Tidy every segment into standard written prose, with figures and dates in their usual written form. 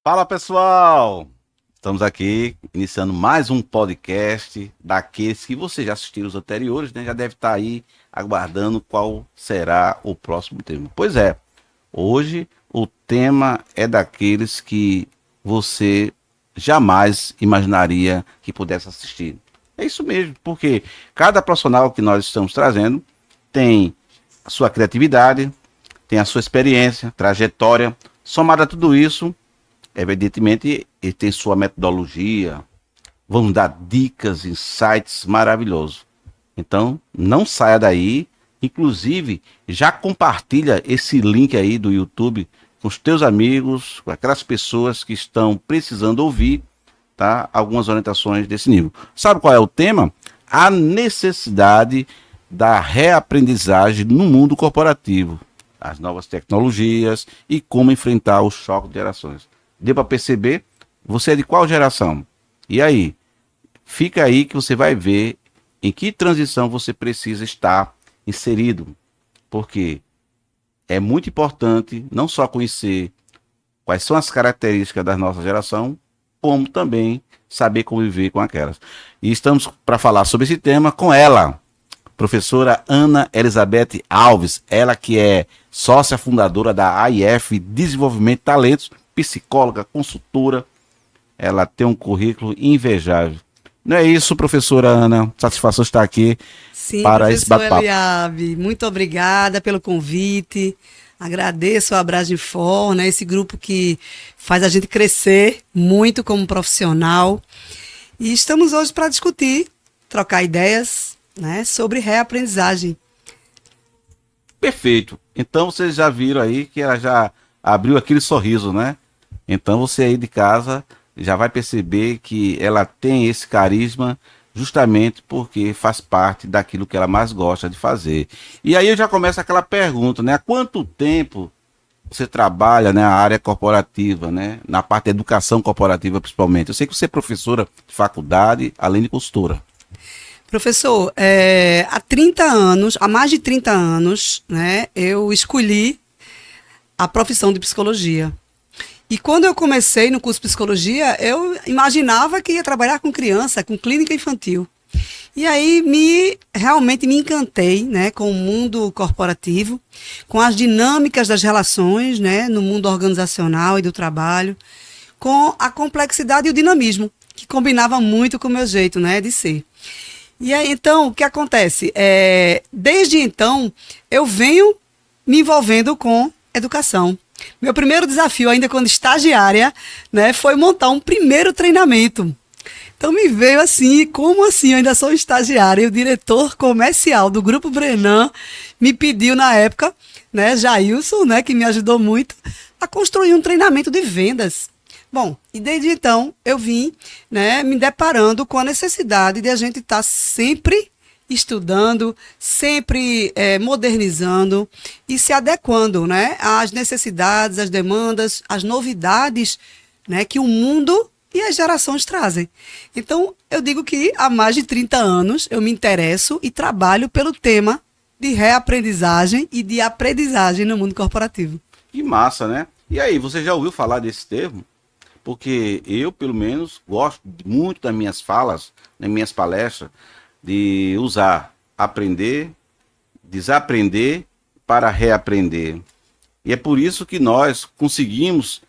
Fala pessoal, estamos aqui iniciando mais um podcast daqueles que você já assistiu os anteriores, né? Já deve estar aí aguardando qual será o próximo tema. Pois é, hoje o tema é daqueles que você jamais imaginaria que pudesse assistir. É isso mesmo, porque cada profissional que nós estamos trazendo tem a sua criatividade, tem a sua experiência, trajetória, somada a tudo isso. Evidentemente, ele tem sua metodologia, vamos dar dicas, insights maravilhosos. Então, não saia daí. Inclusive, já compartilha esse link aí do YouTube com os teus amigos, com aquelas pessoas que estão precisando ouvir, tá? Algumas orientações desse nível. Sabe qual é o tema? A necessidade da reaprendizagem no mundo corporativo, as novas tecnologias e como enfrentar o choque de gerações. Deu para perceber? Você é de qual geração? E aí? Fica aí que você vai ver em que transição você precisa estar inserido. Porque é muito importante não só conhecer quais são as características da nossa geração, como também saber conviver com aquelas. E estamos para falar sobre esse tema com ela, professora Ana Elizabeth Alves, ela que é sócia fundadora da AIF Desenvolvimento de Talentos, psicóloga, consultora, ela tem um currículo invejável. Não é isso, professora Ana? Satisfação estar aqui Sim, para esse professor bate-papo. Eliabe, muito obrigada pelo convite. Agradeço a Abraginfor, né, esse grupo que faz a gente crescer muito como profissional. E estamos hoje para discutir, trocar ideias, né, sobre reaprendizagem. Perfeito. Então vocês já viram aí que ela já abriu aquele sorriso, né? Então você aí de casa já vai perceber que ela tem esse carisma justamente porque faz parte daquilo que ela mais gosta de fazer. E aí eu já começo aquela pergunta, né? Há quanto tempo você trabalha, né, a área corporativa, né? Na parte da educação corporativa principalmente. Eu sei que você é professora de faculdade, além de consultora. Professor, há 30 anos, há mais de 30 anos, né, eu escolhi a profissão de psicologia. E quando eu comecei no curso de psicologia, eu imaginava que ia trabalhar com criança, com clínica infantil. E aí realmente me encantei, né, com o mundo corporativo, com as dinâmicas das relações, né, no mundo organizacional e do trabalho, com a complexidade e o dinamismo, que combinava muito com o meu jeito, né, de ser. E aí, então, o que acontece? Desde então, eu venho me envolvendo com educação. Meu primeiro desafio, ainda quando estagiária, né, foi montar um primeiro treinamento. Então me veio assim, como assim? Eu ainda sou estagiária. E o diretor comercial do Grupo Brenan me pediu na época, né, Jailson, né, que me ajudou muito, a construir um treinamento de vendas. Bom, e desde então eu vim, né, me deparando com a necessidade de a gente estar sempre estudando, sempre modernizando e se adequando, né, às necessidades, às demandas, às novidades, né, que o mundo e as gerações trazem. Então, eu digo que há mais de 30 anos eu me interesso e trabalho pelo tema de reaprendizagem e de aprendizagem no mundo corporativo. Que massa, né? E aí, você já ouviu falar desse termo? Porque eu, pelo menos, gosto muito das minhas falas, nas minhas palestras, de usar aprender, desaprender para reaprender. E é por isso que nós conseguimos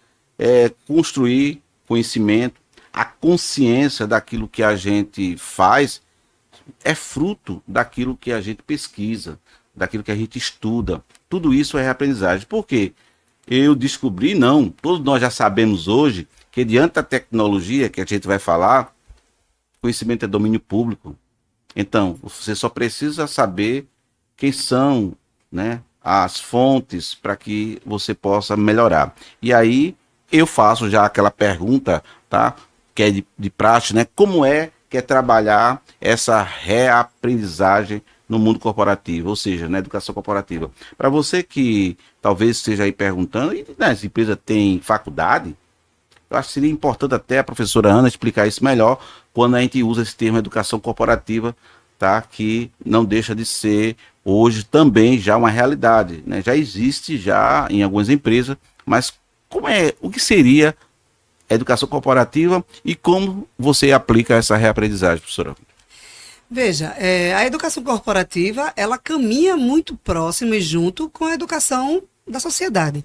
construir conhecimento, a consciência daquilo que a gente faz é fruto daquilo que a gente pesquisa, daquilo que a gente estuda. Tudo isso é reaprendizagem. Por quê? Eu descobri, não, todos nós já sabemos hoje que diante da tecnologia que a gente vai falar, conhecimento é domínio público. Então, você só precisa saber quem são, né, as fontes para que você possa melhorar. E aí eu faço já aquela pergunta, tá? Que é de praxe, né? Como é que é trabalhar essa reaprendizagem no mundo corporativo, ou seja, na educação corporativa? Para você que talvez esteja aí perguntando, e nas empresas tem faculdade? Eu acho que seria importante até a professora Ana explicar isso melhor quando a gente usa esse termo educação corporativa, tá? Que não deixa de ser hoje também já uma realidade, né? Já existe já em algumas empresas, mas como é, o que seria educação corporativa e como você aplica essa reaprendizagem, professora? Veja, a educação corporativa, ela caminha muito próximo e junto com a educação da sociedade,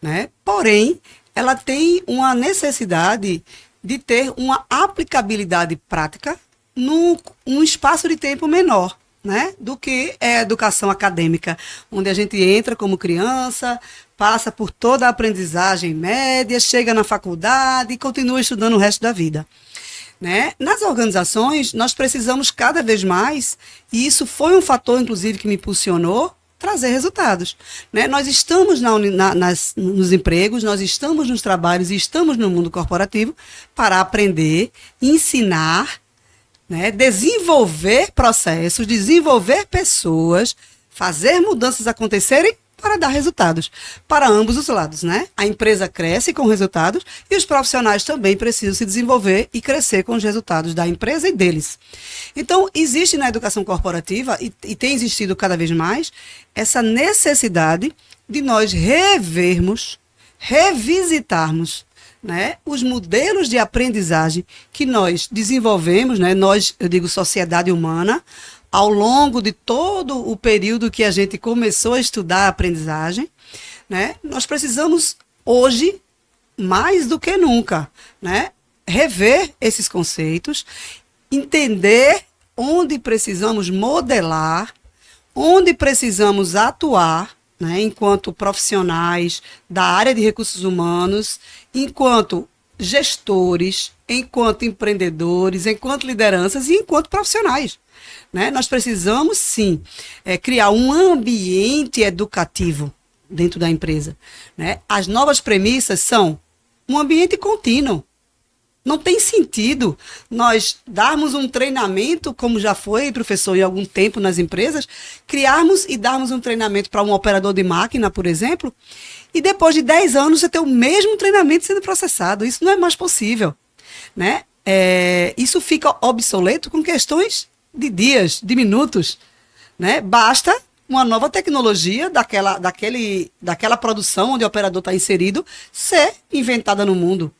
né? Porém, ela tem uma necessidade de ter uma aplicabilidade prática num espaço de tempo menor, né, do que a educação acadêmica, onde a gente entra como criança, passa por toda a aprendizagem média, chega na faculdade e continua estudando o resto da vida. Né? Nas organizações, nós precisamos cada vez mais, e isso foi um fator, inclusive, que me impulsionou, trazer resultados. Né? Nós estamos nos empregos, nós estamos nos trabalhos e estamos no mundo corporativo para aprender, ensinar, né? Desenvolver processos, desenvolver pessoas, fazer mudanças acontecerem para dar resultados para ambos os lados, né? A empresa cresce com resultados e os profissionais também precisam se desenvolver e crescer com os resultados da empresa e deles. Então, existe na educação corporativa, e tem existido cada vez mais, essa necessidade de nós revermos, revisitarmos, né, os modelos de aprendizagem que nós desenvolvemos, né, nós, eu digo sociedade humana, ao longo de todo o período que a gente começou a estudar a aprendizagem, né, nós precisamos hoje, mais do que nunca, né, rever esses conceitos, entender onde precisamos modelar, onde precisamos atuar, né, enquanto profissionais da área de recursos humanos, enquanto gestores, enquanto empreendedores, enquanto lideranças e enquanto profissionais. Né? Nós precisamos, sim, criar um ambiente educativo dentro da empresa. Né? As novas premissas são um ambiente contínuo. Não tem sentido nós darmos um treinamento, como já foi, professor, em algum tempo nas empresas, criarmos e darmos um treinamento para um operador de máquina, por exemplo, e depois de 10 anos você ter o mesmo treinamento sendo processado. Isso não é mais possível. Né? Isso fica obsoleto com questões de dias, de minutos. Né? Basta uma nova tecnologia daquela produção onde o operador está inserido ser inventada no mundo.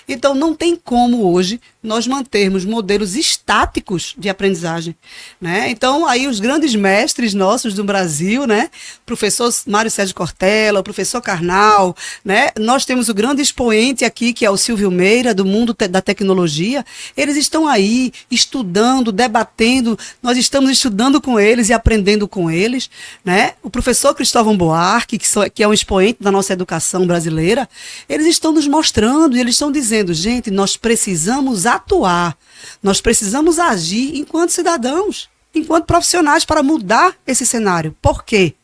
Então, não tem como hoje nós mantermos modelos estáticos de aprendizagem. Né? Então, aí os grandes mestres nossos do Brasil, né? Professor Mário Sérgio Cortella, o professor Karnal, né? Nós temos o grande expoente aqui, que é o Silvio Meira, do mundo da tecnologia. Eles estão aí estudando, debatendo, nós estamos estudando com eles e aprendendo com eles. Né? O professor Cristóvão Buarque, que é um expoente da nossa educação brasileira, eles estão nos mostrando e eles estão dizendo, gente, nós precisamos atuar, nós precisamos agir enquanto cidadãos, enquanto profissionais para mudar esse cenário. Por quê?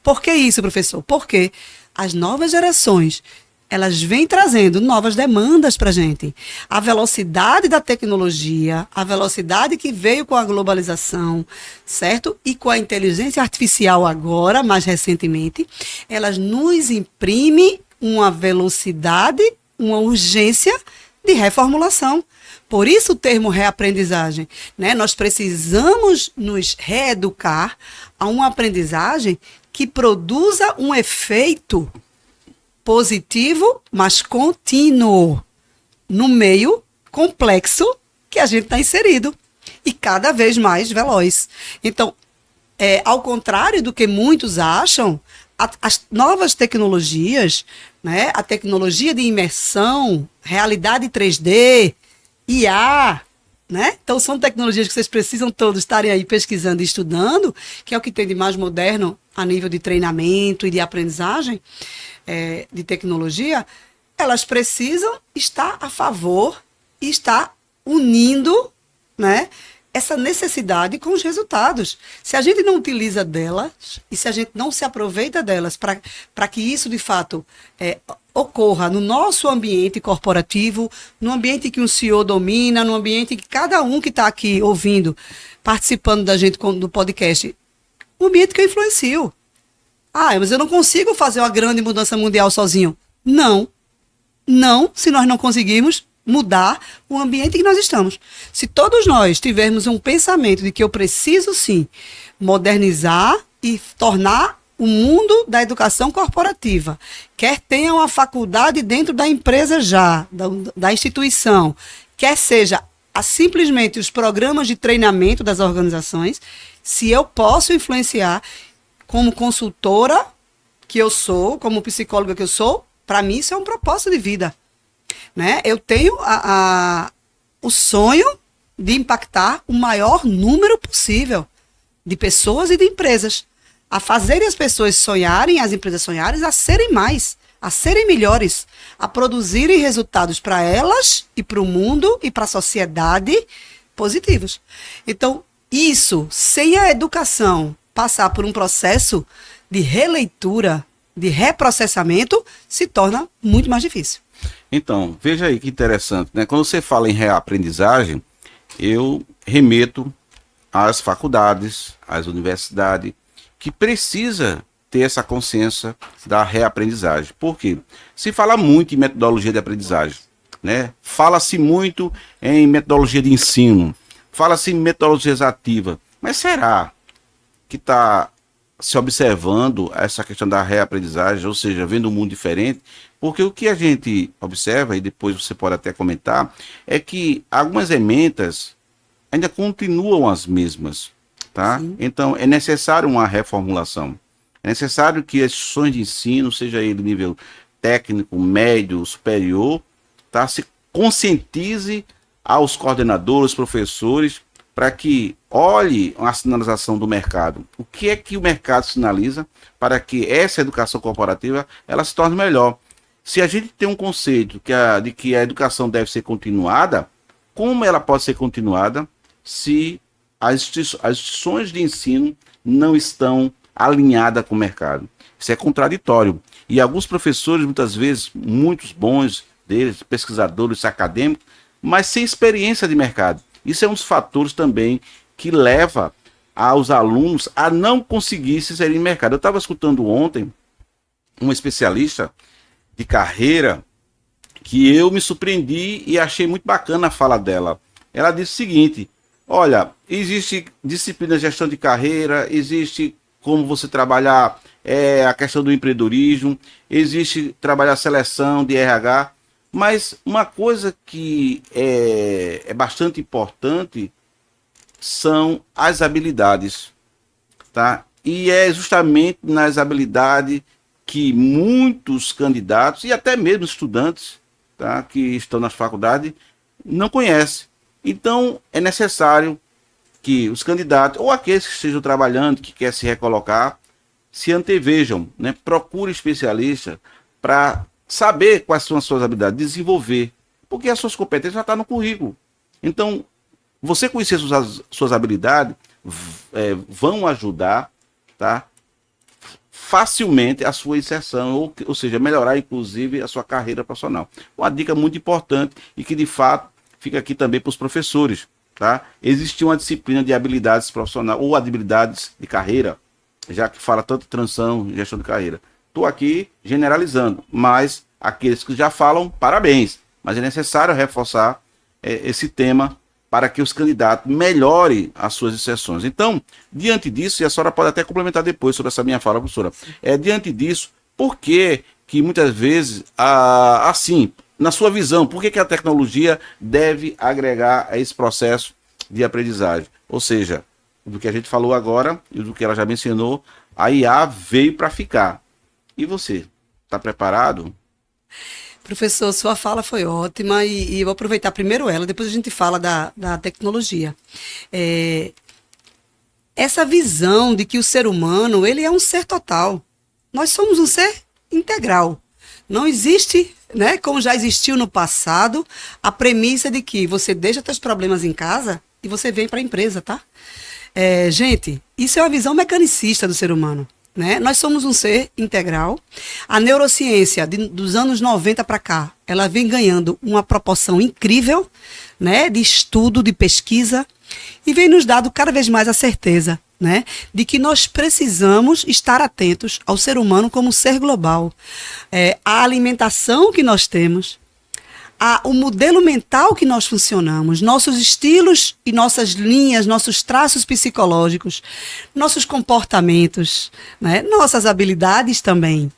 Por que isso, professor? Porque as novas gerações, elas vêm trazendo novas demandas para a gente. A velocidade da tecnologia, a velocidade que veio com a globalização, certo? E com a inteligência artificial agora, mais recentemente, elas nos imprimem uma velocidade, uma urgência de reformulação. Por isso o termo reaprendizagem. Né? Nós precisamos nos reeducar a uma aprendizagem que produza um efeito positivo, mas contínuo, no meio complexo que a gente está inserido e cada vez mais veloz. Então, ao contrário do que muitos acham, as novas tecnologias, né, a tecnologia de imersão, realidade 3D, IA, né? Então são tecnologias que vocês precisam todos estarem aí pesquisando e estudando, que é o que tem de mais moderno a nível de treinamento e de aprendizagem de tecnologia. Elas precisam estar a favor e estar unindo, né, essa necessidade com os resultados. Se a gente não utiliza delas e se a gente não se aproveita delas para que isso, de fato, ocorra no nosso ambiente corporativo, no ambiente que um CEO domina, no ambiente que cada um que está aqui ouvindo, participando da gente do podcast, um ambiente que eu influencio. Mas eu não consigo fazer uma grande mudança mundial sozinho. Não, se nós não conseguirmos mudar o ambiente que nós estamos. Se todos nós tivermos um pensamento de que eu preciso, sim, modernizar e tornar o mundo da educação corporativa, quer tenha uma faculdade dentro da empresa já, da instituição, quer seja simplesmente os programas de treinamento das organizações, se eu posso influenciar como consultora que eu sou, como psicóloga que eu sou, para mim isso é um propósito de vida. Né? Eu tenho o sonho de impactar o maior número possível de pessoas e de empresas, a fazerem as pessoas sonharem, as empresas sonharem, a serem mais, a serem melhores, a produzirem resultados para elas e para o mundo e para a sociedade positivos. Então, isso, sem a educação passar por um processo de releitura, de reprocessamento, se torna muito mais difícil. Então, veja aí que interessante, né? Quando você fala em reaprendizagem, eu remeto às faculdades, às universidades, que precisa ter essa consciência da reaprendizagem. Por quê? Se fala muito em metodologia de aprendizagem, né? Fala-se muito em metodologia de ensino, fala-se em metodologia ativa, mas será que está se observando essa questão da reaprendizagem, ou seja, vendo um mundo diferente? Porque o que a gente observa, e depois você pode até comentar, é que algumas emendas ainda continuam as mesmas, tá? Sim. Então, é necessário uma reformulação. É necessário que as instituições de ensino, seja ele nível técnico, médio, superior, tá? Se conscientize aos coordenadores, professores, para que olhe a sinalização do mercado. O que é que o mercado sinaliza para que essa educação corporativa ela se torne melhor? Se a gente tem um conceito de que a educação deve ser continuada, como ela pode ser continuada se as instituições de ensino não estão alinhadas com o mercado? Isso é contraditório. E alguns professores, muitas vezes, muitos bons deles, pesquisadores acadêmicos, mas sem experiência de mercado. Isso é um dos fatores também que leva aos alunos a não conseguir se inserir no mercado. Eu estava escutando ontem uma especialista de carreira que eu me surpreendi e achei muito bacana a fala dela. Ela disse o seguinte: olha, existe disciplina de gestão de carreira, existe como você trabalhar a questão do empreendedorismo, existe trabalhar seleção de RH, mas uma coisa que é bastante importante são as habilidades, tá? E é justamente nas habilidades que muitos candidatos e até mesmo estudantes, tá, que estão nas faculdades não conhecem. Então é necessário que os candidatos ou aqueles que estejam trabalhando, que querem se recolocar, se antevejam, né? Procure especialista para saber quais são as suas habilidades, desenvolver, porque as suas competências já estão no currículo. Então, você conhecer suas habilidades vão ajudar, tá, facilmente a sua inserção, ou seja, melhorar inclusive a sua carreira profissional. Uma dica muito importante e que de fato fica aqui também para os professores, tá? Existe uma disciplina de habilidades profissionais ou habilidades de carreira, já que fala tanto de transição e gestão de carreira. Estou aqui generalizando, mas aqueles que já falam, parabéns. Mas é necessário reforçar esse tema para que os candidatos melhorem as suas inserções. Então, diante disso, e a senhora pode até complementar depois sobre essa minha fala, professora, diante disso, por que muitas vezes, assim, na sua visão, por que a tecnologia deve agregar a esse processo de aprendizagem? Ou seja, do que a gente falou agora e do que ela já mencionou, a IA veio para ficar. E você, está preparado? Professor, sua fala foi ótima e eu vou aproveitar primeiro ela, depois a gente fala da tecnologia. Essa visão de que o ser humano, ele é um ser total. Nós somos um ser integral. Não existe, né, como já existiu no passado, a premissa de que você deixa seus problemas em casa e você vem para a empresa, tá? Gente, isso é uma visão mecanicista do ser humano. Né? Nós somos um ser integral. A neurociência dos anos 90 para cá, ela vem ganhando uma proporção incrível, né, de estudo, de pesquisa, e vem nos dando cada vez mais a certeza, né, de que nós precisamos estar atentos ao ser humano como ser global. A alimentação que nós temos, o modelo mental que nós funcionamos, nossos estilos e nossas linhas, nossos traços psicológicos, nossos comportamentos, né? Nossas habilidades também.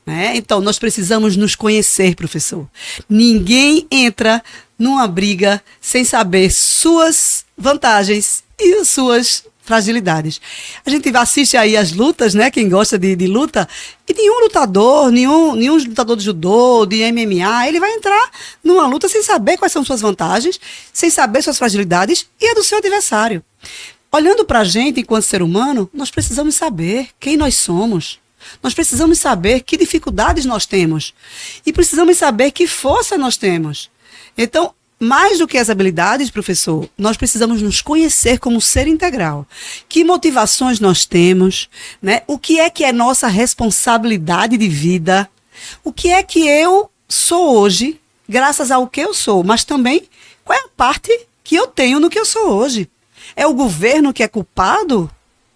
Né? Então, nós precisamos nos conhecer, professor. Ninguém entra numa briga sem saber suas vantagens e suas fragilidades. A gente assiste aí as lutas, né? Quem gosta de luta, e nenhum lutador de judô, de MMA, ele vai entrar numa luta sem saber quais são suas vantagens, sem saber suas fragilidades e a do seu adversário. Olhando para a gente enquanto ser humano, nós precisamos saber quem nós somos. Nós precisamos saber que dificuldades nós temos. E precisamos saber que força nós temos. Então, mais do que as habilidades, professor, nós precisamos nos conhecer como ser integral. Que motivações nós temos, né? O que é nossa responsabilidade de vida? O que é que eu sou hoje, graças ao que eu sou? Mas também, qual é a parte que eu tenho no que eu sou hoje? É o governo que é culpado?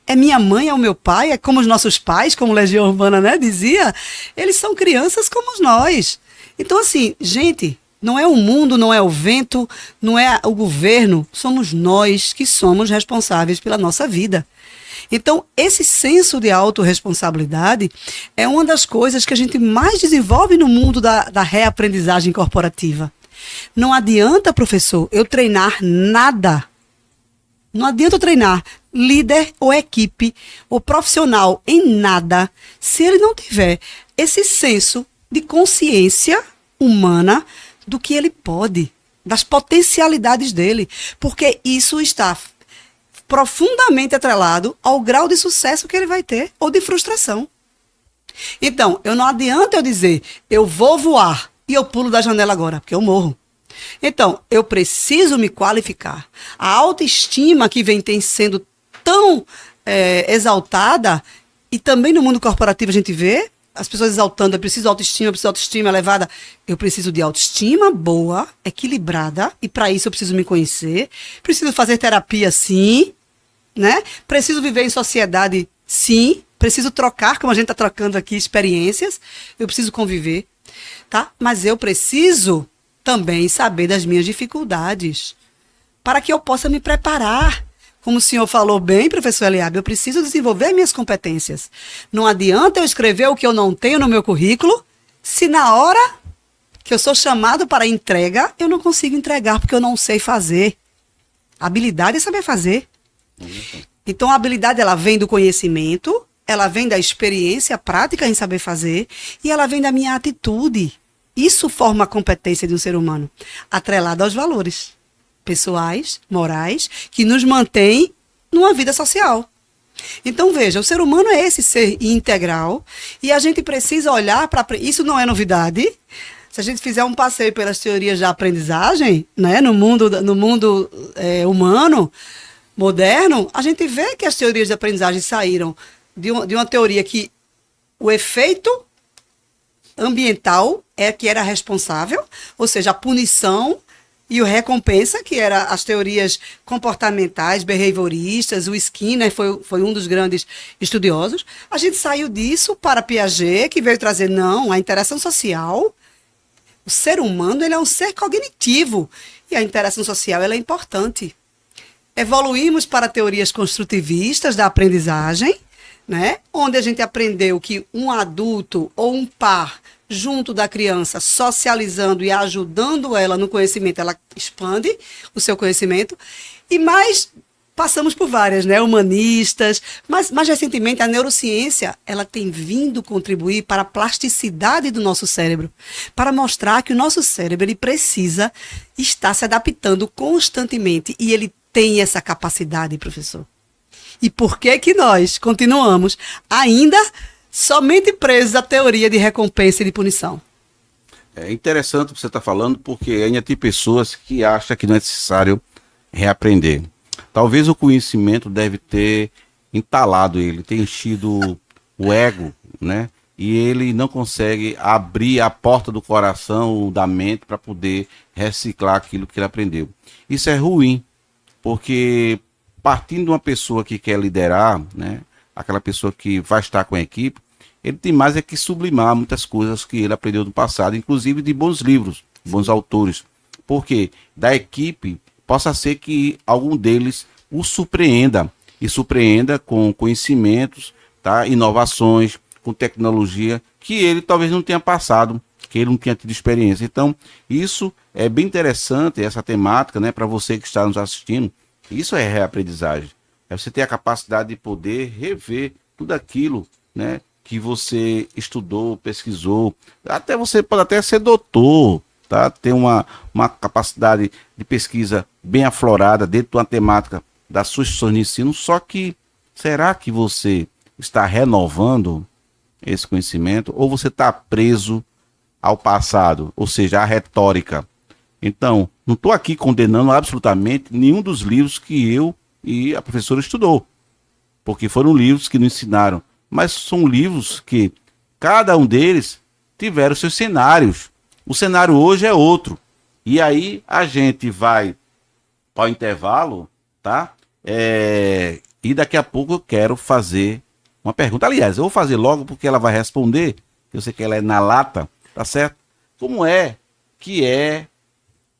É minha mãe, é o meu pai? É como os nossos pais, como Legião Urbana, né, dizia? Eles são crianças como nós. Então, assim, gente, não é o mundo, não é o vento, não é o governo, somos nós que somos responsáveis pela nossa vida. Então, esse senso de autorresponsabilidade é uma das coisas que a gente mais desenvolve no mundo da reaprendizagem corporativa. Não adianta, professor, eu treinar nada. Não adianta eu treinar líder ou equipe ou profissional em nada se ele não tiver esse senso de consciência humana do que ele pode, das potencialidades dele, porque isso está profundamente atrelado ao grau de sucesso que ele vai ter ou de frustração. Então, não adianta eu dizer, eu vou voar e eu pulo da janela agora, porque eu morro. Então, eu preciso me qualificar. A autoestima que tem sendo tão exaltada, e também no mundo corporativo a gente vê as pessoas exaltando, eu preciso de autoestima elevada. Eu preciso de autoestima boa, equilibrada, e para isso eu preciso me conhecer, preciso fazer terapia sim, né? Preciso viver em sociedade sim, preciso trocar, como a gente está trocando aqui, experiências, eu preciso conviver, tá? Mas eu preciso também saber das minhas dificuldades, para que eu possa me preparar. Como o senhor falou bem, professor Eliabe, eu preciso desenvolver minhas competências. Não adianta eu escrever o que eu não tenho no meu currículo, se na hora que eu sou chamado para entrega, eu não consigo entregar, porque eu não sei fazer. A habilidade é saber fazer. Então, a habilidade, ela vem do conhecimento, ela vem da experiência prática em saber fazer, e ela vem da minha atitude. Isso forma a competência de um ser humano, atrelado aos valores pessoais, morais, que nos mantém numa vida social. Então, veja, o ser humano é esse ser integral, e a gente precisa olhar para... Isso não é novidade. Se a gente fizer um passeio pelas teorias da aprendizagem, né, no mundo humano, moderno, a gente vê que as teorias de aprendizagem saíram de uma teoria que o efeito ambiental que era responsável, ou seja, a punição e o recompensa, que eram as teorias comportamentais, behavioristas. O Skinner foi um dos grandes estudiosos. A gente saiu disso para Piaget, que veio trazer, não, a interação social. O ser humano, ele é um ser cognitivo, e a interação social, ela é importante. Evoluímos para teorias construtivistas da aprendizagem, né? Onde a gente aprendeu que um adulto ou um par junto da criança, socializando e ajudando ela no conhecimento, ela expande o seu conhecimento. E mais, passamos por várias, né, humanistas, mas mais recentemente a neurociência, ela tem vindo contribuir para a plasticidade do nosso cérebro, para mostrar que o nosso cérebro, ele precisa estar se adaptando constantemente, e ele tem essa capacidade, professor. E por que que nós continuamos ainda somente presos à teoria de recompensa e de punição? É interessante o que você está falando, porque ainda tem pessoas que acham que não é necessário reaprender. Talvez o conhecimento deve ter entalado ele, ter enchido o ego, né? E ele não consegue abrir a porta do coração, da mente, para poder reciclar aquilo que ele aprendeu. Isso é ruim, porque partindo de uma pessoa que quer liderar, né? Aquela pessoa que vai estar com a equipe, ele tem mais que sublimar muitas coisas que ele aprendeu no passado, inclusive de bons livros, bons autores. Porque da equipe possa ser que algum deles o surpreenda, e surpreenda com conhecimentos, tá? Inovações, com tecnologia, que ele talvez não tenha passado, que ele não tenha tido experiência. Então, isso é bem interessante, essa temática, né, para você que está nos assistindo. Isso é reaprendizagem. É você ter a capacidade de poder rever tudo aquilo, né, que você estudou, pesquisou. Até você pode até ser doutor, tá? Ter uma capacidade de pesquisa bem aflorada dentro de uma temática das suas instituições de ensino, só que será que você está renovando esse conhecimento ou você está preso ao passado, ou seja, à retórica? Então, não estou aqui condenando absolutamente nenhum dos livros que eu e a professora estudou, porque foram livros que nos ensinaram, mas são livros que cada um deles tiveram seus cenários. O cenário hoje é outro. E aí a gente vai para o intervalo, tá? E daqui a pouco eu quero fazer uma pergunta. Aliás, eu vou fazer logo porque ela vai responder. Eu sei que ela é na lata, tá certo? Como é que é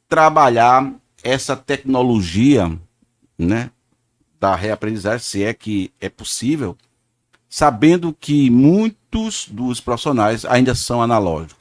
trabalhar essa tecnologia, né, da reaprendizagem, se é que é possível, sabendo que muitos dos profissionais ainda são analógicos?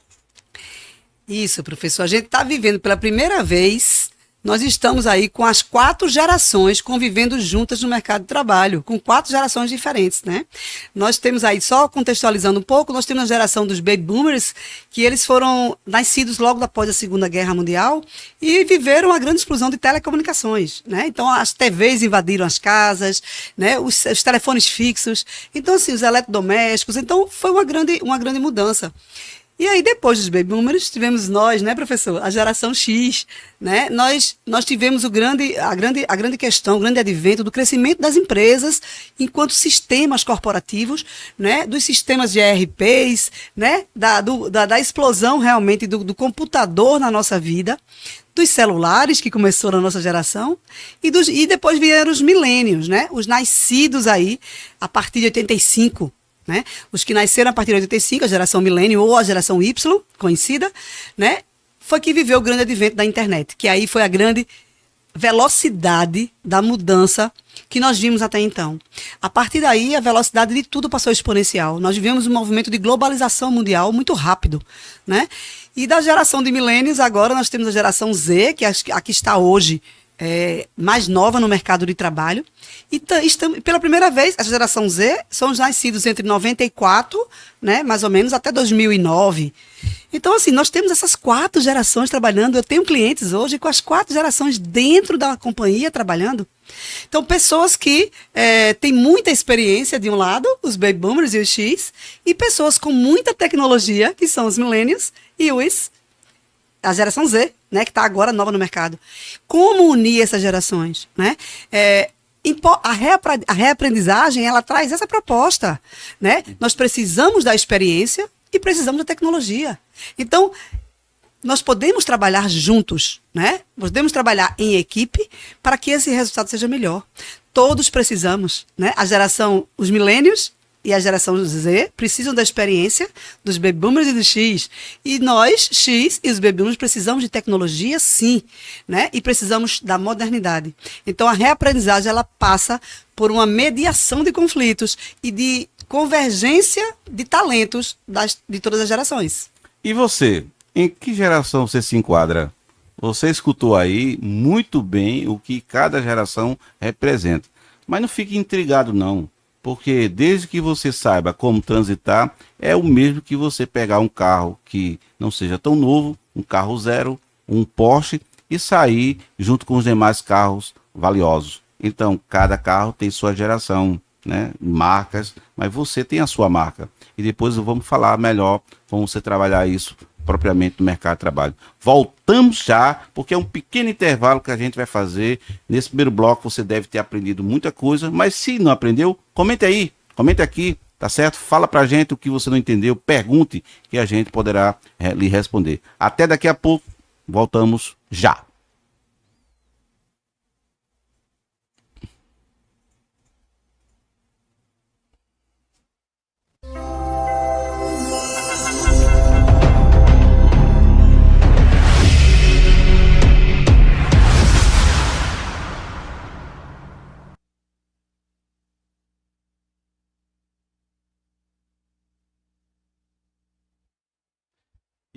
Isso, professor. A gente está vivendo pela primeira vez, nós estamos aí com as 4 gerações convivendo juntas no mercado de trabalho, com 4 gerações diferentes, né? Nós temos aí, só contextualizando um pouco, nós temos a geração dos baby boomers, que eles foram nascidos logo após a Segunda Guerra Mundial e viveram a grande explosão de telecomunicações, né? Então, as TVs invadiram as casas, né? Os telefones fixos, então, assim, os eletrodomésticos. Então, foi uma grande mudança. E aí, depois dos baby boomers, tivemos nós, né, professor? A geração X, né? Nós tivemos a grande questão, o grande advento do crescimento das empresas enquanto sistemas corporativos, né? Dos sistemas de ERPs, né? Da explosão realmente do computador na nossa vida, dos celulares, que começou na nossa geração, e depois vieram os milênios, né? Os nascidos aí, a partir de 85, né? Os que nasceram a partir de 85, a geração milênio ou a geração Y, conhecida, né? Foi que viveu o grande advento da internet, que aí foi a grande velocidade da mudança que nós vimos até então. A partir daí, a velocidade de tudo passou exponencial. Nós vivemos um movimento de globalização mundial muito rápido, né? E da geração de milênios, agora nós temos a geração Z, que aqui está hoje, mais nova no mercado de trabalho. E estamos, pela primeira vez, a geração Z são os nascidos entre 94, né, mais ou menos, até 2009. Então, assim, nós temos essas 4 gerações trabalhando. Eu tenho clientes hoje com as 4 gerações dentro da companhia trabalhando. Então, pessoas que têm muita experiência de um lado, os baby boomers e os X, e pessoas com muita tecnologia, que são os millennials e a geração Z, né, que está agora nova no mercado. Como unir essas gerações, né? A reaprendizagem, ela traz essa proposta, né? Nós precisamos da experiência e precisamos da tecnologia. Então, nós podemos trabalhar juntos, né? Podemos trabalhar em equipe para que esse resultado seja melhor. Todos precisamos, né? Os milênios e a geração Z precisam da experiência dos baby boomers e dos X. E nós, X e os baby boomers, precisamos de tecnologia, sim, né? E precisamos da modernidade. Então, a reaprendizagem, ela passa por uma mediação de conflitos e de convergência de talentos de todas as gerações. E você? Em que geração você se enquadra? Você escutou aí muito bem o que cada geração representa. Mas não fique intrigado, não. Porque desde que você saiba como transitar, é o mesmo que você pegar um carro que não seja tão novo, um carro zero, um Porsche, e sair junto com os demais carros valiosos. Então, cada carro tem sua geração, né? Marcas, mas você tem a sua marca. E depois vamos falar melhor como você trabalhar isso propriamente no mercado de trabalho. Voltamos já, porque é um pequeno intervalo que a gente vai fazer. Nesse primeiro bloco você deve ter aprendido muita coisa, mas se não aprendeu, comente aí, comente aqui, tá certo? Fala pra gente o que você não entendeu, pergunte que a gente poderá lhe responder. Até daqui a pouco, voltamos já.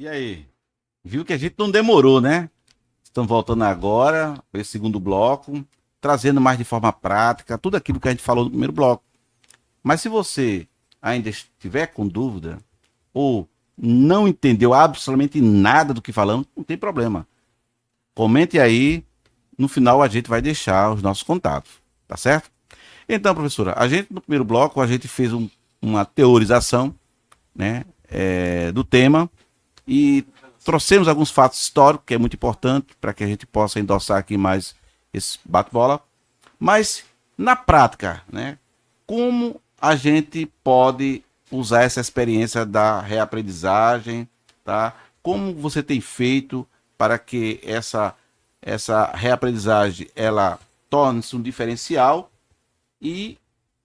E aí? Viu que a gente não demorou, né? Estamos voltando agora, para esse segundo bloco, trazendo mais de forma prática tudo aquilo que a gente falou no primeiro bloco. Mas se você ainda estiver com dúvida ou não entendeu absolutamente nada do que falamos, não tem problema. Comente aí, no final a gente vai deixar os nossos contatos, tá certo? Então, professora, a gente no primeiro bloco a gente fez uma teorização, né, do tema e trouxemos alguns fatos históricos, que é muito importante para que a gente possa endossar aqui mais esse bate-bola. Mas, na prática, né, como a gente pode usar essa experiência da reaprendizagem, tá? Como você tem feito para que essa reaprendizagem ela torne-se um diferencial e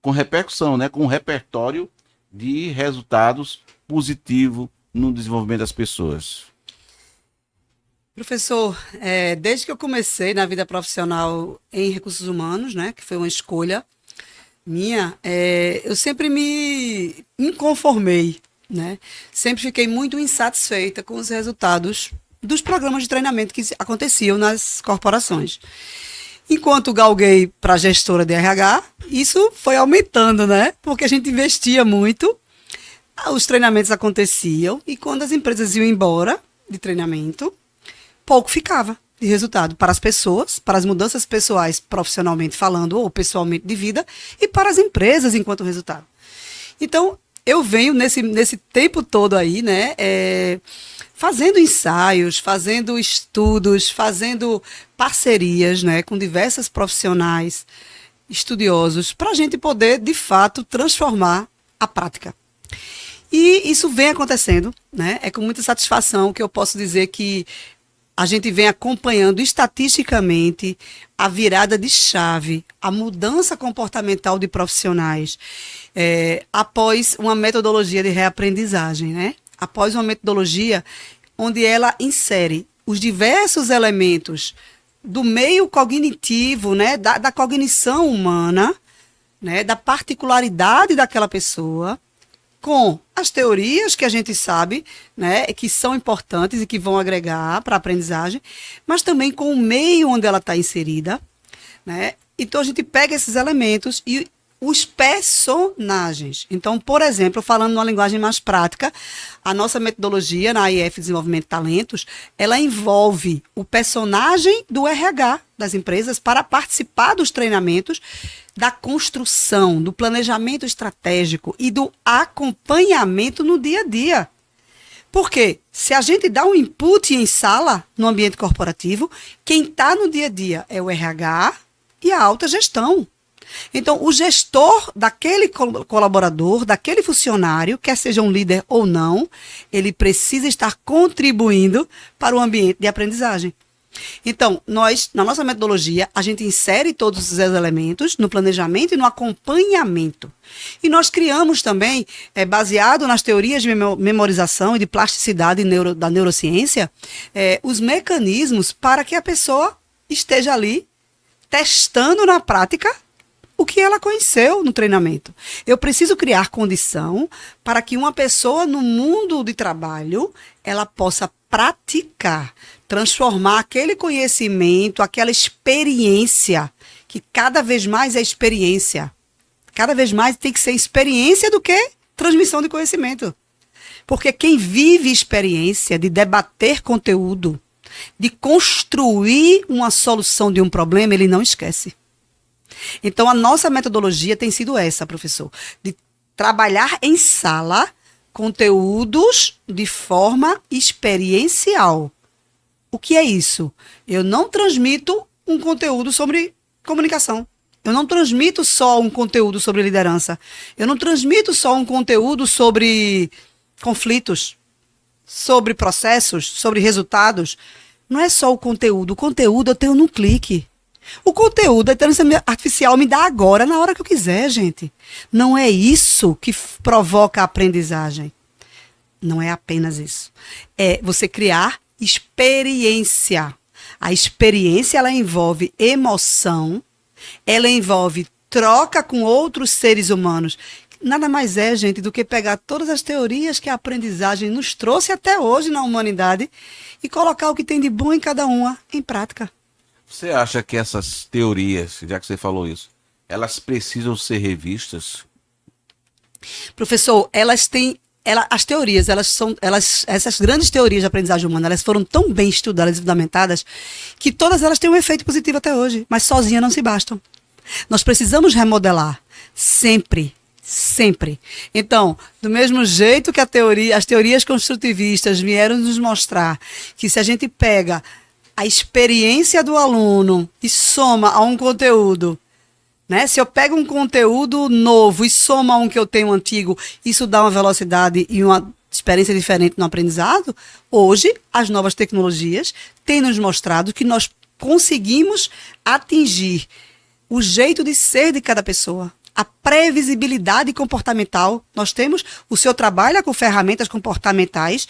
com repercussão, né, com um repertório de resultados positivos no desenvolvimento das pessoas? Professor, desde que eu comecei na vida profissional em recursos humanos, né, que foi uma escolha minha, eu sempre me inconformei, né? Sempre fiquei muito insatisfeita com os resultados dos programas de treinamento que aconteciam nas corporações. Enquanto galguei para gestora de RH, isso foi aumentando, né? Porque a gente investia muito, os treinamentos aconteciam e quando as empresas iam embora de treinamento, pouco ficava de resultado para as pessoas, para as mudanças pessoais, profissionalmente falando, ou pessoalmente de vida, e para as empresas enquanto resultado. Então, eu venho nesse tempo todo aí, né, fazendo ensaios, fazendo estudos, fazendo parcerias, né, com diversos profissionais, estudiosos, para a gente poder, de fato, transformar a prática. E isso vem acontecendo, né, é com muita satisfação que eu posso dizer que a gente vem acompanhando estatisticamente a virada de chave, a mudança comportamental de profissionais, após uma metodologia de reaprendizagem, né? Após uma metodologia onde ela insere os diversos elementos do meio cognitivo, né? Da cognição humana, né? Da particularidade daquela pessoa, com as teorias que a gente sabe, né, que são importantes e que vão agregar para a aprendizagem, mas também com o meio onde ela está inserida, né? Então a gente pega esses elementos e os personagens. Então, por exemplo, falando numa linguagem mais prática, a nossa metodologia na AIF Desenvolvimento de Talentos, ela envolve o personagem do RH das empresas para participar dos treinamentos, da construção, do planejamento estratégico e do acompanhamento no dia a dia. Porque se a gente dá um input em sala, no ambiente corporativo, quem está no dia a dia é o RH e a alta gestão. Então, o gestor daquele colaborador, daquele funcionário, quer seja um líder ou não, ele precisa estar contribuindo para o ambiente de aprendizagem. Então, nós, na nossa metodologia, a gente insere todos os elementos no planejamento e no acompanhamento. E nós criamos também, baseado nas teorias de memorização e de plasticidade da neurociência, os mecanismos para que a pessoa esteja ali testando na prática o que ela conheceu no treinamento. Eu preciso criar condição para que uma pessoa no mundo de trabalho, ela possa praticar, transformar aquele conhecimento, aquela experiência, que cada vez mais é experiência. Cada vez mais tem que ser experiência do que transmissão de conhecimento. Porque quem vive experiência de debater conteúdo, de construir uma solução de um problema, ele não esquece. Então, a nossa metodologia tem sido essa, professor, de trabalhar em sala conteúdos de forma experiencial. O que é isso? Eu não transmito um conteúdo sobre comunicação. Eu não transmito só um conteúdo sobre liderança. Eu não transmito só um conteúdo sobre conflitos, sobre processos, sobre resultados. Não é só o conteúdo eu tenho num clique. O conteúdo a inteligência artificial me dá agora, na hora que eu quiser, gente. Não é isso que provoca a aprendizagem. Não é apenas isso. É você criar experiência. A experiência, ela envolve emoção, ela envolve troca com outros seres humanos, nada mais é, gente, do que pegar todas as teorias que a aprendizagem nos trouxe até hoje na humanidade e colocar o que tem de bom em cada uma em prática. Você acha que essas teorias, já que você falou isso, elas precisam ser revistas? Professor, as teorias, essas grandes teorias de aprendizagem humana, elas foram tão bem estudadas e fundamentadas que todas elas têm um efeito positivo até hoje, mas sozinhas não se bastam. Nós precisamos remodelar, sempre. Sempre. Então, do mesmo jeito que as teorias construtivistas vieram nos mostrar que se a gente pega a experiência do aluno e soma a um conteúdo, né? Se eu pego um conteúdo novo e soma a um que eu tenho antigo, isso dá uma velocidade e uma experiência diferente no aprendizado. Hoje, as novas tecnologias têm nos mostrado que nós conseguimos atingir o jeito de ser de cada pessoa. A previsibilidade comportamental, nós temos, o senhor trabalha com ferramentas comportamentais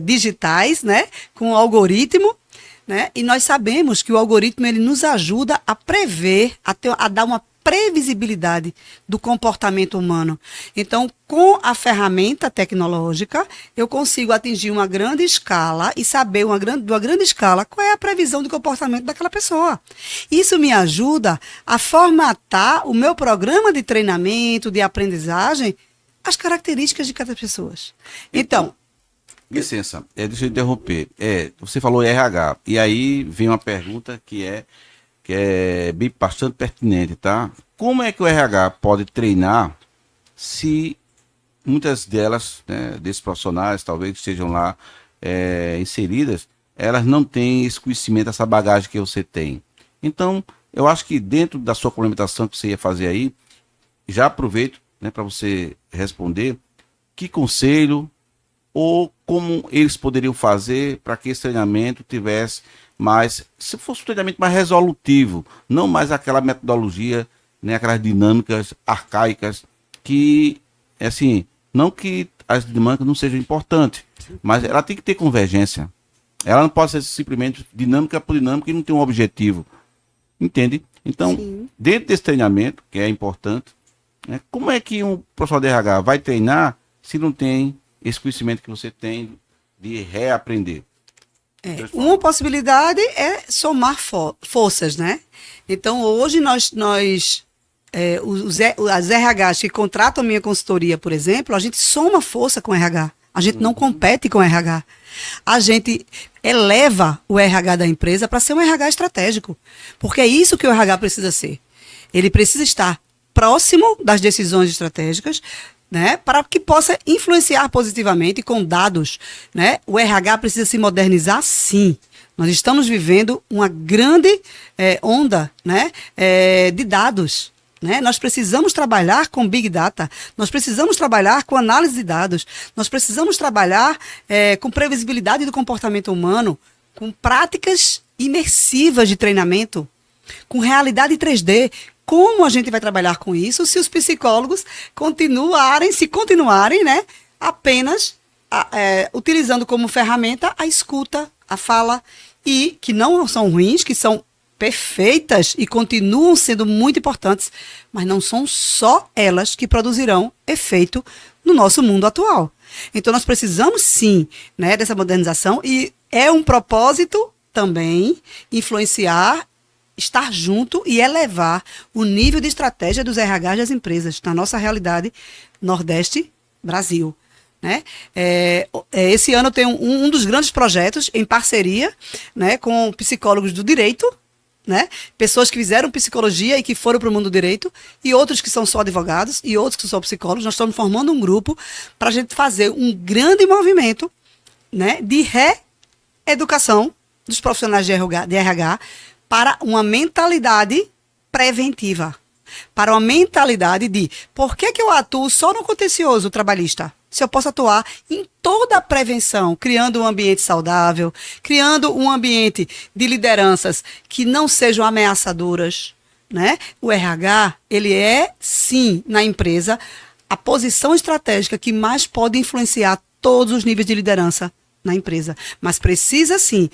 digitais, né, com o algoritmo, né, e nós sabemos que o algoritmo ele nos ajuda a prever, a dar uma previsibilidade do comportamento humano. Então, com a ferramenta tecnológica, eu consigo atingir uma grande escala e saber de uma grande escala qual é a previsão de comportamento daquela pessoa. Isso me ajuda a formatar o meu programa de treinamento, de aprendizagem, as características de cada pessoa. Então, licença, deixa eu interromper. Você falou RH, e aí vem uma pergunta que é bastante pertinente, tá? Como é que o RH pode treinar se muitas delas, né, desses profissionais, talvez que estejam lá inseridas, elas não têm esse conhecimento, essa bagagem que você tem? Então, eu acho que dentro da sua complementação que você ia fazer aí, já aproveito, né, para você responder que conselho ou como eles poderiam fazer para que esse treinamento tivesse mais, se fosse um treinamento mais resolutivo, não mais aquela metodologia, né, aquelas dinâmicas arcaicas que, assim, não que as dinâmicas não sejam importantes, mas ela tem que ter convergência. Ela não pode ser simplesmente dinâmica por dinâmica e não ter um objetivo. Entende? Então, sim, dentro desse treinamento, que é importante, né, como é que um profissional de RH vai treinar se não tem esse conhecimento que você tem de reaprender? Uma possibilidade é somar forças, né? Então, hoje, as RHs que contratam a minha consultoria, por exemplo, a gente soma força com o RH. A gente não compete com o RH. A gente eleva o RH da empresa para ser um RH estratégico. Porque é isso que o RH precisa ser. Ele precisa estar próximo das decisões estratégicas, né, para que possa influenciar positivamente com dados, né? O RH precisa se modernizar, sim. Nós estamos vivendo uma grande onda, né, de dados. Né? Nós precisamos trabalhar com Big Data, nós precisamos trabalhar com análise de dados, nós precisamos trabalhar com previsibilidade do comportamento humano, com práticas imersivas de treinamento, com realidade 3D. Como a gente vai trabalhar com isso se os psicólogos continuarem, né, apenas utilizando como ferramenta a escuta, a fala, e que não são ruins, que são perfeitas e continuam sendo muito importantes, mas não são só elas que produzirão efeito no nosso mundo atual. Então nós precisamos sim, né, dessa modernização, e é um propósito também influenciar, estar junto e elevar o nível de estratégia dos RHs das empresas na nossa realidade Nordeste, Brasil. Né? Esse ano eu tenho um dos grandes projetos em parceria, né, com psicólogos do direito, né? Pessoas que fizeram psicologia e que foram para o mundo do direito, e outros que são só advogados, e outros que são psicólogos. Nós estamos formando um grupo para a gente fazer um grande movimento, né, de reeducação dos profissionais de RH para uma mentalidade preventiva, para uma mentalidade de por que eu atuo só no contencioso trabalhista, se eu posso atuar em toda a prevenção, criando um ambiente saudável, criando um ambiente de lideranças que não sejam ameaçadoras, né? O RH, ele é, sim, na empresa, a posição estratégica que mais pode influenciar todos os níveis de liderança na empresa, mas precisa, sim,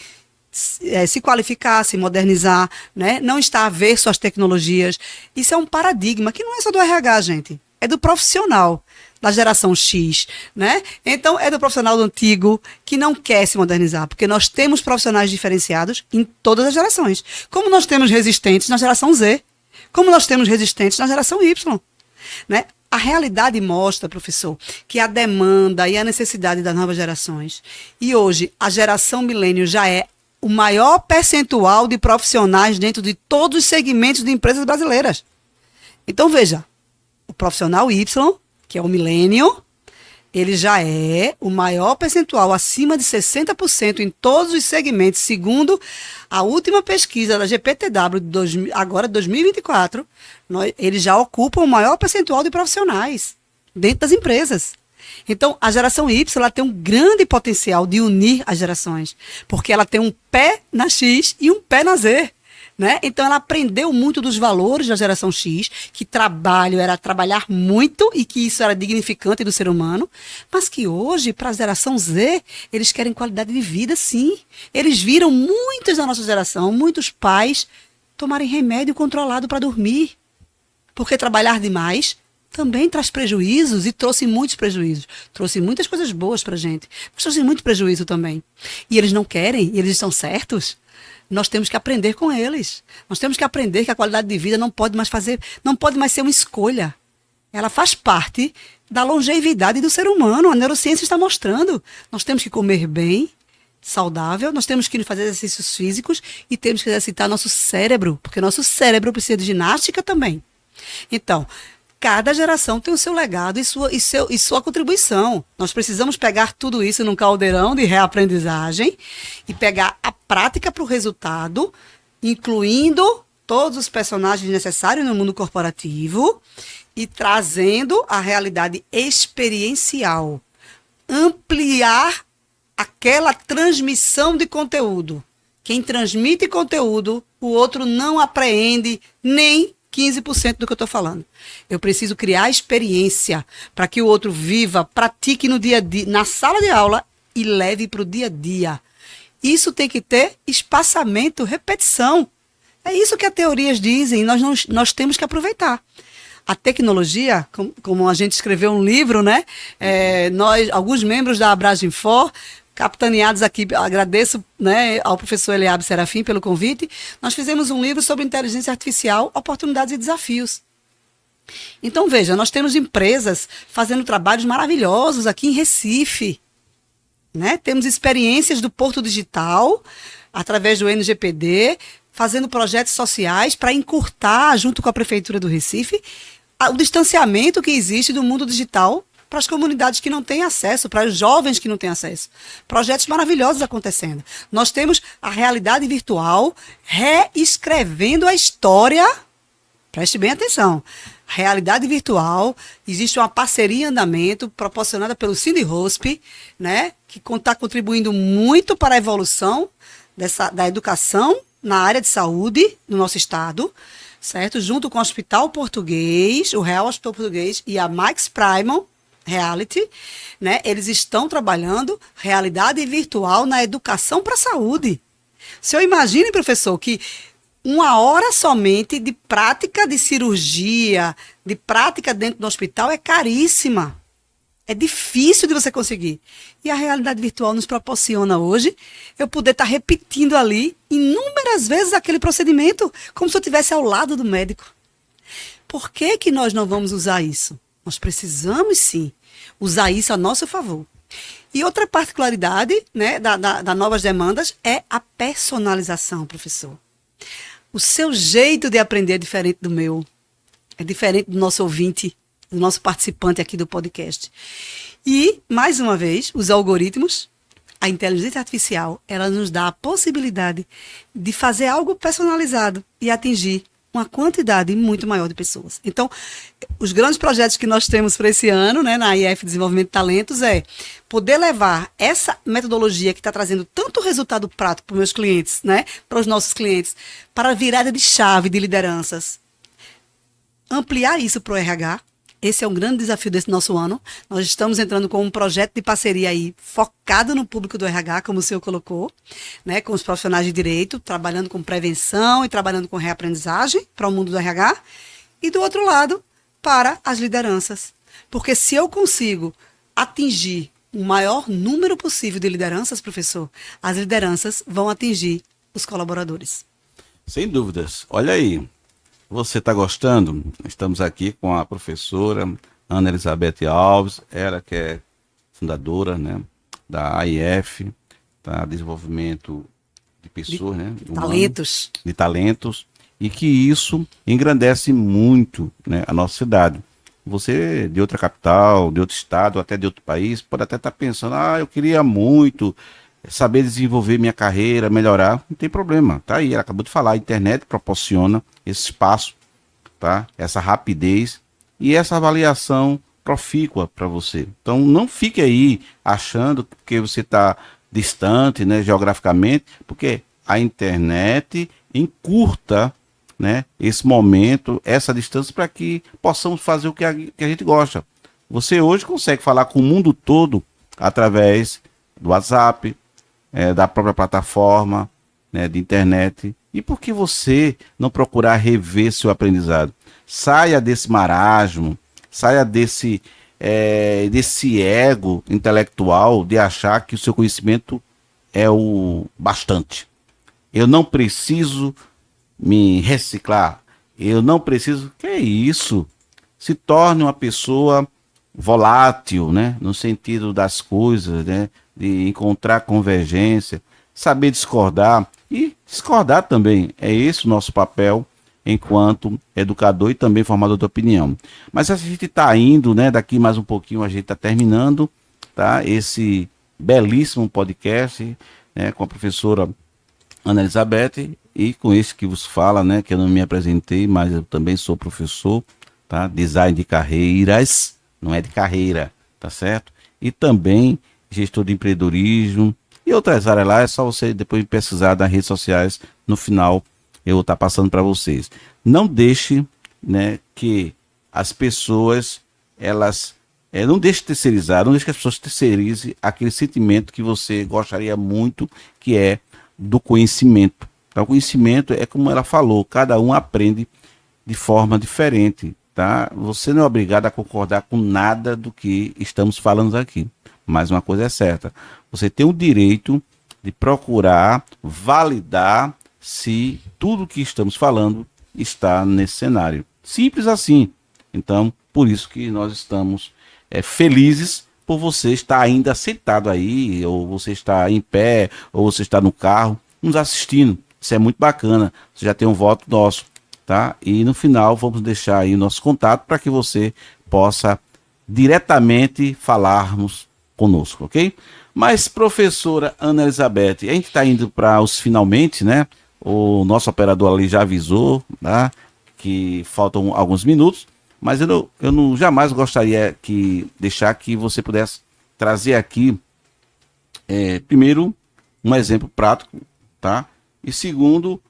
se qualificar, se modernizar, né? Não estar avesso às tecnologias. Isso é um paradigma que não é só do RH, gente. é do profissional da geração X, né? Então, é do profissional do antigo que não quer se modernizar, porque nós temos profissionais diferenciados em todas as gerações. Como nós temos resistentes na geração Z, como nós temos resistentes na geração Y, né? A realidade mostra, professor, que a demanda e a necessidade das novas gerações. E hoje, a geração milênio já é o maior percentual de profissionais dentro de todos os segmentos de empresas brasileiras. Então, veja, o profissional Y, que é o milênio, ele já é o maior percentual, acima de 60% em todos os segmentos, segundo a última pesquisa da GPTW, agora de 2024, ele já ocupa o maior percentual de profissionais dentro das empresas. Então, a geração Y ela tem um grande potencial de unir as gerações, porque ela tem um pé na X e um pé na Z. Né? Então, ela aprendeu muito dos valores da geração X, que trabalho era trabalhar muito e que isso era dignificante do ser humano, mas que hoje, para a geração Z, eles querem qualidade de vida, sim. Eles viram muitos da nossa geração, muitos pais, tomarem remédio controlado para dormir, porque trabalhar demais também traz prejuízos e trouxe muitos prejuízos. Trouxe muitas coisas boas para a gente, mas trouxe muito prejuízo também. E eles não querem, e eles estão certos. Nós temos que aprender com eles. Nós temos que aprender que a qualidade de vida não pode mais ser uma escolha. Ela faz parte da longevidade do ser humano. A neurociência está mostrando. Nós temos que comer bem, saudável, nós temos que fazer exercícios físicos e temos que exercitar nosso cérebro, porque nosso cérebro precisa de ginástica também. Então, cada geração tem o seu legado e sua contribuição. Nós precisamos pegar tudo isso num caldeirão de reaprendizagem e pegar a prática para o resultado, incluindo todos os personagens necessários no mundo corporativo e trazendo a realidade experiencial. Ampliar aquela transmissão de conteúdo. Quem transmite conteúdo, o outro não apreende nem 15% do que eu estou falando. Eu preciso criar experiência para que o outro viva, pratique no dia a dia, na sala de aula e leve para o dia a dia. Isso tem que ter espaçamento, repetição. É isso que as teorias dizem, nós temos que aproveitar. A tecnologia, como a gente escreveu um livro, né? Alguns membros da Abraginfor, capitaneados aqui, agradeço, né, ao professor Eliabe Serafim pelo convite, nós fizemos um livro sobre inteligência artificial, oportunidades e desafios. Então, veja, nós temos empresas fazendo trabalhos maravilhosos aqui em Recife, né? Temos experiências do Porto Digital, através do NGPD, fazendo projetos sociais para encurtar, junto com a Prefeitura do Recife, o distanciamento que existe do mundo digital para as comunidades que não têm acesso, para os jovens que não têm acesso. Projetos maravilhosos acontecendo. Nós temos a realidade virtual reescrevendo a história. Preste bem atenção. Realidade virtual, existe uma parceria em andamento proporcionada pelo Cindy Hosp, né, que está contribuindo muito para a evolução da educação na área de saúde no nosso estado, certo? Junto com o Hospital Português, o Real Hospital Português e a Max Primon Reality, né? Eles estão trabalhando realidade virtual na educação para a saúde. Se eu imagine, professor, que 1 hora somente de prática de cirurgia, de prática dentro do hospital é caríssima. É difícil de você conseguir. E a realidade virtual nos proporciona hoje eu poder estar repetindo ali inúmeras vezes aquele procedimento, como se eu estivesse ao lado do médico. Por que que nós não vamos usar isso? Nós precisamos, sim, usar isso a nosso favor. E outra particularidade, né, da Novas Demandas é a personalização, professor. O seu jeito de aprender é diferente do meu. É diferente do nosso ouvinte, do nosso participante aqui do podcast. E, mais uma vez, os algoritmos, a inteligência artificial, ela nos dá a possibilidade de fazer algo personalizado e atingir uma quantidade muito maior de pessoas. Então, os grandes projetos que nós temos para esse ano, né, na IF Desenvolvimento de Talentos, é poder levar essa metodologia que está trazendo tanto resultado prático para os meus clientes, né, para os nossos clientes, para a virada de chave de lideranças. Ampliar isso para o RH. Esse é um grande desafio desse nosso ano. Nós estamos entrando com um projeto de parceria aí focado no público do RH, como o senhor colocou, né, com os profissionais de direito, trabalhando com prevenção e trabalhando com reaprendizagem para o mundo do RH. E do outro lado, para as lideranças. Porque se eu consigo atingir o maior número possível de lideranças, professor, as lideranças vão atingir os colaboradores. Sem dúvidas. Olha aí, você está gostando? Estamos aqui com a professora Ana Elizabeth Alves, ela que é fundadora, né, da AIF, tá? Desenvolvimento de pessoas, né? Talentos. De talentos, e que isso engrandece muito, né, a nossa cidade. Você de outra capital, de outro estado, até de outro país, pode até estar pensando, eu queria muito saber desenvolver minha carreira, melhorar. Não tem problema, tá aí, ela acabou de falar, a internet proporciona esse espaço, tá? Essa rapidez e essa avaliação profícua para você. Então não fique aí achando que você está distante, né, geograficamente, porque a internet encurta, né, esse momento, essa distância, para que possamos fazer o que a gente gosta. Você hoje consegue falar com o mundo todo através do WhatsApp, da própria plataforma, né, de internet. E por que você não procurar rever seu aprendizado? Saia desse marasmo, saia desse ego intelectual de achar que o seu conhecimento é o bastante. Eu não preciso me reciclar, eu não preciso. Que é isso? Se torne uma pessoa volátil, né, no sentido das coisas, né, de encontrar convergência, saber discordar e discordar também. É esse o nosso papel enquanto educador e também formador de opinião. Mas a gente está indo, né, daqui mais um pouquinho a gente está terminando, tá, esse belíssimo podcast, né, com a professora Ana Elizabeth e com esse que vos fala, né, que eu não me apresentei, mas eu também sou professor, tá, design de carreiras, não é de carreira, tá certo? E também gestor de empreendedorismo e outras áreas lá, é só você depois pesquisar nas redes sociais, no final eu vou estar passando para vocês. Não deixe, né, que as pessoas, elas, não deixe terceirizar, não deixe que as pessoas terceirizem aquele sentimento que você gostaria muito, que é do conhecimento. Então, o conhecimento é como ela falou, cada um aprende de forma diferente, tá? Você não é obrigado a concordar com nada do que estamos falando aqui, mas uma coisa é certa, você tem o direito de procurar validar se tudo que estamos falando está nesse cenário. Simples assim. Então, por isso que nós estamos felizes por você estar ainda sentado aí, ou você está em pé, ou você está no carro, nos assistindo. Isso é muito bacana. Você já tem um voto nosso, tá? E no final vamos deixar aí o nosso contato para que você possa diretamente falarmos conosco, ok? Mas, professora Ana Elizabeth, a gente está indo para os finalmente, né? O nosso operador ali já avisou, tá, que faltam alguns minutos, mas eu não jamais gostaria que deixar que você pudesse trazer aqui, primeiro, um exemplo prático, tá? E segundo,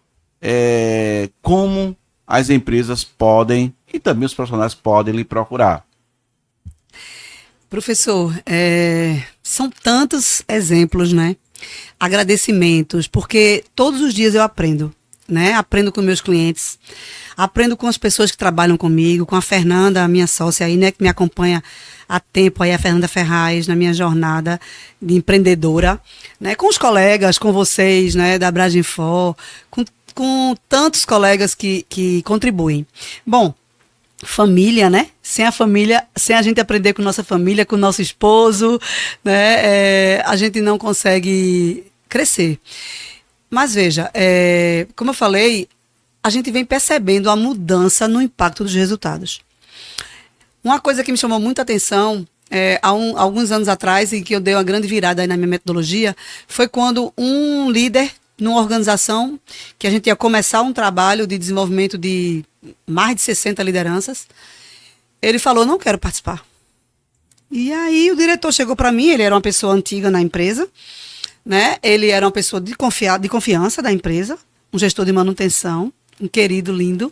como as empresas podem, e também os profissionais podem lhe procurar. Professor, são tantos exemplos, né? Agradecimentos, porque todos os dias eu aprendo, né? Aprendo com meus clientes, aprendo com as pessoas que trabalham comigo, com a Fernanda, a minha sócia aí, né? Que me acompanha há tempo aí, a Fernanda Ferraz, na minha jornada de empreendedora, né? Com os colegas, com vocês, né? Da Braginfor, com tantos colegas que contribuem. Bom, família, né? Sem a família, sem a gente aprender com nossa família, com nosso esposo, né? A gente não consegue crescer. Mas veja, como eu falei, a gente vem percebendo a mudança no impacto dos resultados. Uma coisa que me chamou muita atenção, alguns anos atrás, em que eu dei uma grande virada aí na minha metodologia, foi quando um líder numa organização, que a gente ia começar um trabalho de desenvolvimento de mais de 60 lideranças, ele falou, não quero participar. E aí o diretor chegou para mim, ele era uma pessoa antiga na empresa, né? Ele era uma pessoa de confiança da empresa, um gestor de manutenção, um querido, lindo.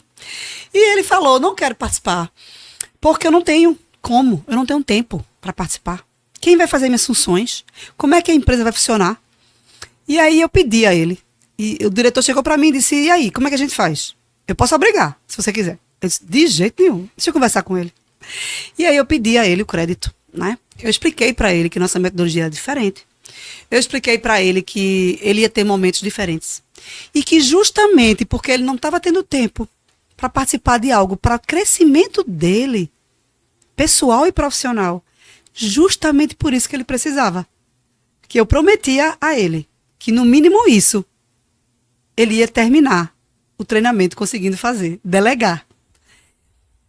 E ele falou, não quero participar, porque eu não tenho tempo para participar. Quem vai fazer minhas funções? Como é que a empresa vai funcionar? E aí eu pedi a ele. E o diretor chegou para mim e disse, e aí, como é que a gente faz? Eu posso obrigar, se você quiser. Eu disse, de jeito nenhum, deixa eu conversar com ele. E aí eu pedi a ele o crédito, né? Eu expliquei para ele que nossa metodologia era diferente. Eu expliquei para ele que ele ia ter momentos diferentes. E que justamente porque ele não estava tendo tempo para participar de algo, para o crescimento dele, pessoal e profissional, justamente por isso que ele precisava. Que eu prometia a ele que no mínimo isso, ele ia terminar o treinamento conseguindo fazer, delegar.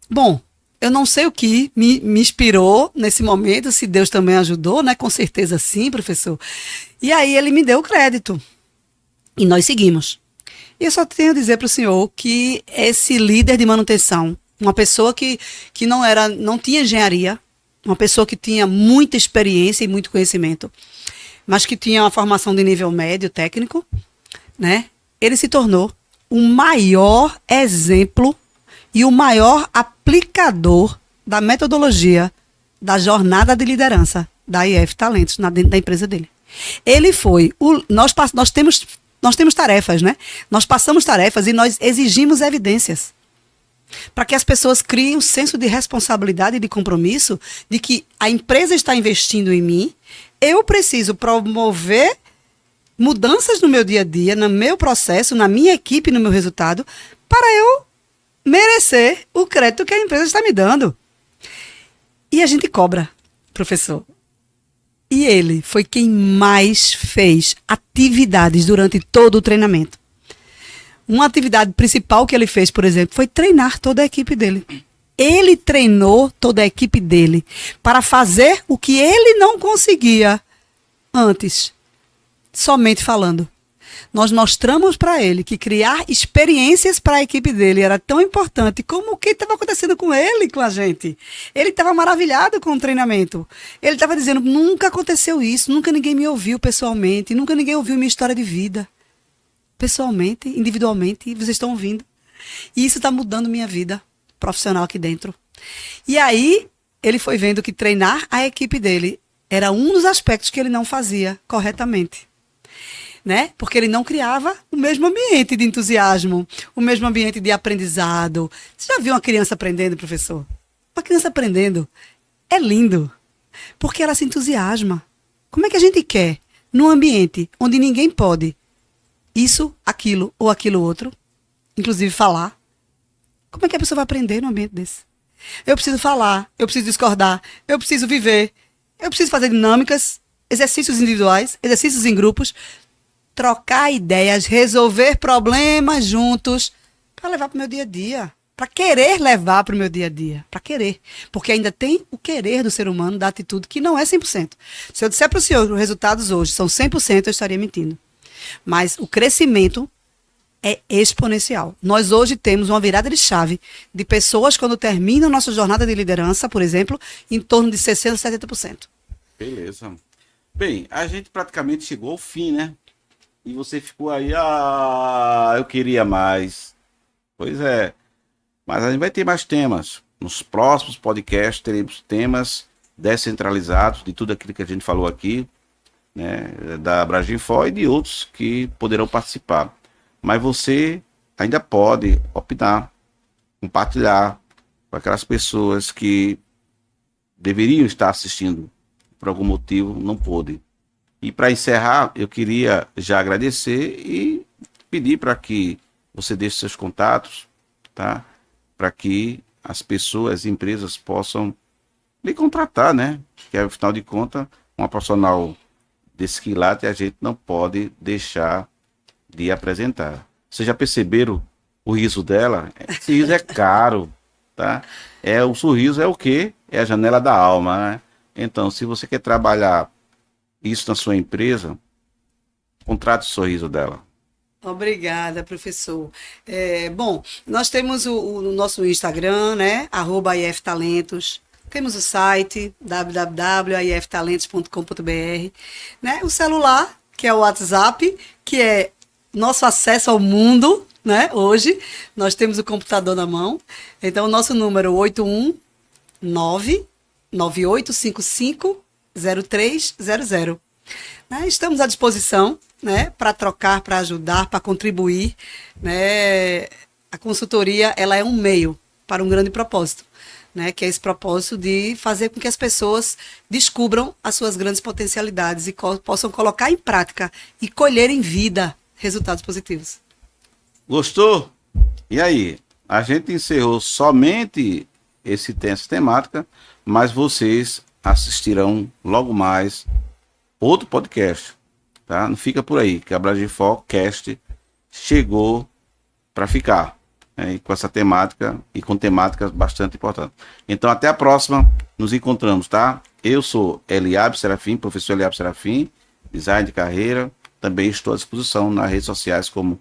Bom, eu não sei o que me inspirou nesse momento, se Deus também ajudou, né? Com certeza sim, professor. E aí ele me deu o crédito. E nós seguimos. E eu só tenho a dizer para o senhor que esse líder de manutenção, uma pessoa que não tinha engenharia, uma pessoa que tinha muita experiência e muito conhecimento, mas que tinha uma formação de nível médio técnico, né? Ele se tornou o maior exemplo e o maior aplicador da metodologia da jornada de liderança da IF Talentos dentro da empresa dele. Ele foi nós temos tarefas, né? Nós passamos tarefas e nós exigimos evidências para que as pessoas criem um senso de responsabilidade e de compromisso de que a empresa está investindo em mim, eu preciso promover mudanças no meu dia a dia, no meu processo, na minha equipe, no meu resultado, para eu merecer o crédito que a empresa está me dando. E a gente cobra, professor. E ele foi quem mais fez atividades durante todo o treinamento. Uma atividade principal que ele fez, por exemplo, foi treinar toda a equipe dele. Ele treinou toda a equipe dele para fazer o que ele não conseguia antes, somente falando. Nós mostramos para ele que criar experiências para a equipe dele era tão importante como o que estava acontecendo com ele, com a gente. Ele estava maravilhado com o treinamento. Ele estava dizendo, nunca aconteceu isso, nunca ninguém me ouviu pessoalmente, nunca ninguém ouviu minha história de vida. Pessoalmente, individualmente, e vocês estão ouvindo. E isso está mudando minha vida profissional aqui dentro. E aí, ele foi vendo que treinar a equipe dele era um dos aspectos que ele não fazia corretamente. Né? Porque ele não criava o mesmo ambiente de entusiasmo, o mesmo ambiente de aprendizado. Você já viu uma criança aprendendo, professor? Uma criança aprendendo é lindo, porque ela se entusiasma. Como é que a gente quer, num ambiente onde ninguém pode isso, aquilo ou aquilo outro, inclusive falar, como é que a pessoa vai aprender num ambiente desse? Eu preciso falar, eu preciso discordar, eu preciso viver, eu preciso fazer dinâmicas, exercícios individuais, exercícios em grupos, trocar ideias, resolver problemas juntos, para levar para o meu dia a dia. Para querer levar para o meu dia a dia. Para querer. Porque ainda tem o querer do ser humano, da atitude, que não é 100%. Se eu disser para o senhor que os resultados hoje são 100%, eu estaria mentindo. Mas o crescimento é exponencial. Nós hoje temos uma virada de chave de pessoas, quando terminam nossa jornada de liderança, por exemplo, em torno de 60%, 70%. Beleza. Bem, a gente praticamente chegou ao fim, né? E você ficou aí, eu queria mais. Pois é. Mas a gente vai ter mais temas. Nos próximos podcasts teremos temas descentralizados de tudo aquilo que a gente falou aqui, né? Da Braginfo e de outros que poderão participar. Mas você ainda pode opinar, compartilhar com aquelas pessoas que deveriam estar assistindo, por algum motivo não pôde. E para encerrar, eu queria já agradecer e pedir para que você deixe seus contatos, tá? Para que as pessoas, as empresas possam lhe contratar, né? Que afinal de contas, uma profissional desse quilate a gente não pode deixar de apresentar. Vocês já perceberam o riso dela? Esse riso é caro, tá? O sorriso é o quê? É a janela da alma, né? Então, se você quer trabalhar isso na sua empresa, contrate o sorriso dela. Obrigada, professor. Bom, nós temos o nosso Instagram, né? @iftalentos. Temos o site www.iftalentos.com.br, né? O celular, que é o WhatsApp, que é nosso acesso ao mundo, né? Hoje nós temos o computador na mão. Então, o nosso número é 819-9855-0300. Né? Estamos à disposição, né? Para trocar, para ajudar, para contribuir. Né? A consultoria, ela é um meio. para um grande propósito, né? Que é esse propósito de fazer com que as pessoas descubram as suas grandes potencialidades e possam colocar em prática e colher em vida resultados positivos. Gostou? E aí? A gente encerrou somente essa temática, mas vocês assistirão logo mais outro podcast, tá? Não fica por aí, que a Abragifor Cast chegou para ficar, né? E com essa temática e com temáticas bastante importantes. Então, até a próxima, nos encontramos, tá? Eu sou Eliabe Serafim, professor Eliabe Serafim, design de carreira. Também estou à disposição nas redes sociais como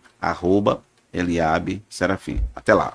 @Eliabe Serafim. Até lá.